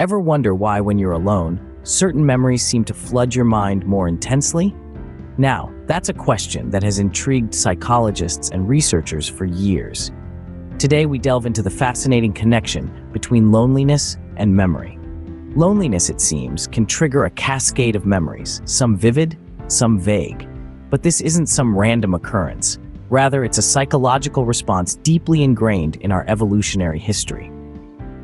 Ever wonder why, when you're alone, certain memories seem to flood your mind more intensely? Now, that's a question that has intrigued psychologists and researchers for years. Today, we delve into the fascinating connection between loneliness and memory. Loneliness, it seems, can trigger a cascade of memories, some vivid, some vague. But this isn't some random occurrence. Rather, it's a psychological response deeply ingrained in our evolutionary history.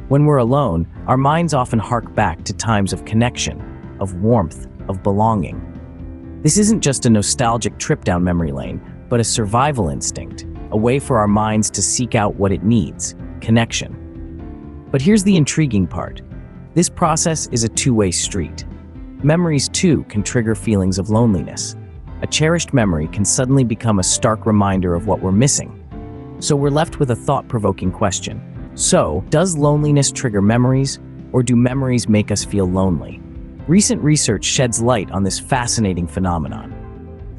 When we're alone, our minds often hark back to times of connection, of warmth, of belonging. This isn't just a nostalgic trip down memory lane, but a survival instinct, a way for our minds to seek out what it needs: connection. But here's the intriguing part. This process is a two-way street. Memories, too, can trigger feelings of loneliness. A cherished memory can suddenly become a stark reminder of what we're missing. So we're left with a thought-provoking question. So, does loneliness trigger memories, or do memories make us feel lonely? Recent research sheds light on this fascinating phenomenon.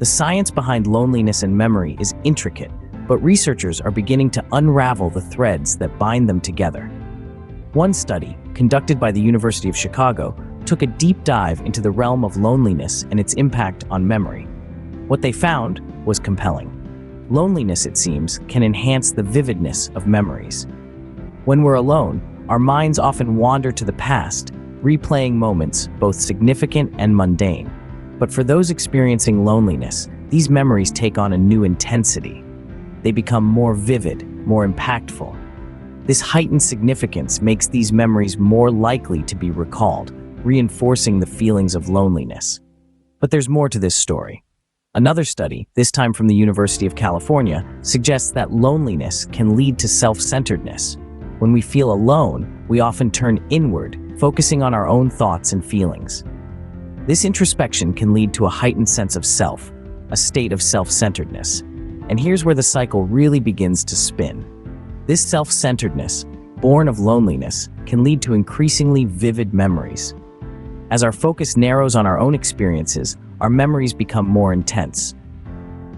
The science behind loneliness and memory is intricate, but researchers are beginning to unravel the threads that bind them together. One study, conducted by the University of Chicago, took a deep dive into the realm of loneliness and its impact on memory. What they found was compelling. Loneliness, it seems, can enhance the vividness of memories. When we're alone, our minds often wander to the past, replaying moments both significant and mundane. But for those experiencing loneliness, these memories take on a new intensity. They become more vivid, more impactful. This heightened significance makes these memories more likely to be recalled, reinforcing the feelings of loneliness. But there's more to this story. Another study, this time from the University of California, suggests that loneliness can lead to self-centeredness. When we feel alone, we often turn inward, focusing on our own thoughts and feelings. This introspection can lead to a heightened sense of self, a state of self-centeredness. And here's where the cycle really begins to spin. This self-centeredness, born of loneliness, can lead to increasingly vivid memories. As our focus narrows on our own experiences, our memories become more intense.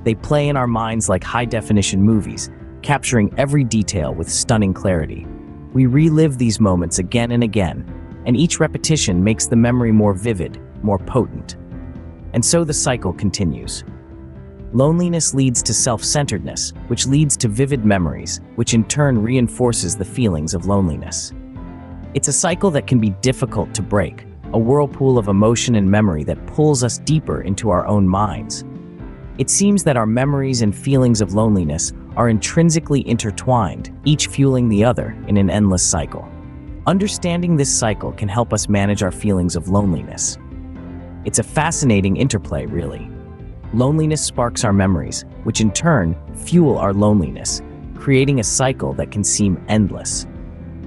They play in our minds like high-definition movies, capturing every detail with stunning clarity. We relive these moments again and again, and each repetition makes the memory more vivid, more potent. And so the cycle continues. Loneliness leads to self-centeredness, which leads to vivid memories, which in turn reinforces the feelings of loneliness. It's a cycle that can be difficult to break, a whirlpool of emotion and memory that pulls us deeper into our own minds. It seems that our memories and feelings of loneliness are intrinsically intertwined, each fueling the other in an endless cycle. Understanding this cycle can help us manage our feelings of loneliness. It's a fascinating interplay, really. Loneliness sparks our memories, which in turn fuel our loneliness, creating a cycle that can seem endless.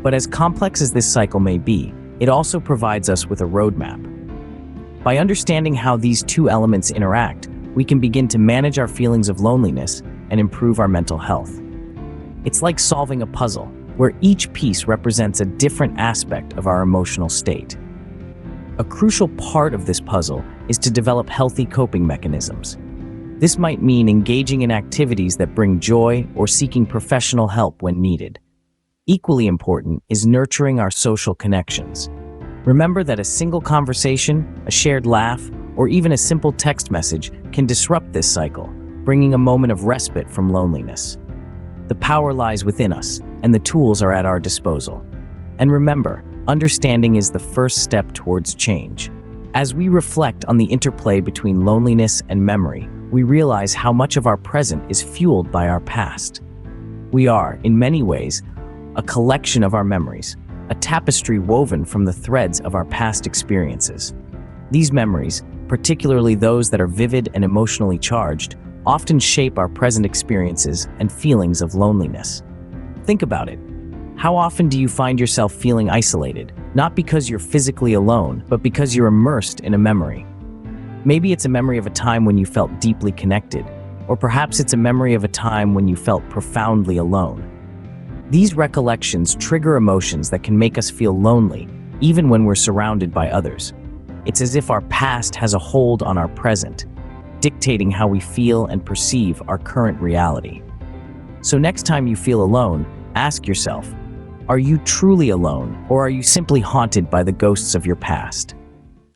But as complex as this cycle may be, it also provides us with a roadmap. By understanding how these two elements interact, we can begin to manage our feelings of loneliness and improve our mental health. It's like solving a puzzle, where each piece represents a different aspect of our emotional state. A crucial part of this puzzle is to develop healthy coping mechanisms. This might mean engaging in activities that bring joy or seeking professional help when needed. Equally important is nurturing our social connections. Remember that a single conversation, a shared laugh, or even a simple text message can disrupt this cycle, bringing a moment of respite from loneliness. The power lies within us, and the tools are at our disposal. And remember, understanding is the first step towards change. As we reflect on the interplay between loneliness and memory, we realize how much of our present is fueled by our past. We are, in many ways, a collection of our memories, a tapestry woven from the threads of our past experiences. These memories, particularly those that are vivid and emotionally charged, often shape our present experiences and feelings of loneliness. Think about it. How often do you find yourself feeling isolated, not because you're physically alone, but because you're immersed in a memory? Maybe it's a memory of a time when you felt deeply connected, or perhaps it's a memory of a time when you felt profoundly alone. These recollections trigger emotions that can make us feel lonely, even when we're surrounded by others. It's as if our past has a hold on our present, dictating how we feel and perceive our current reality. So next time you feel alone, ask yourself, Are you truly alone, or are you simply haunted by the ghosts of your past?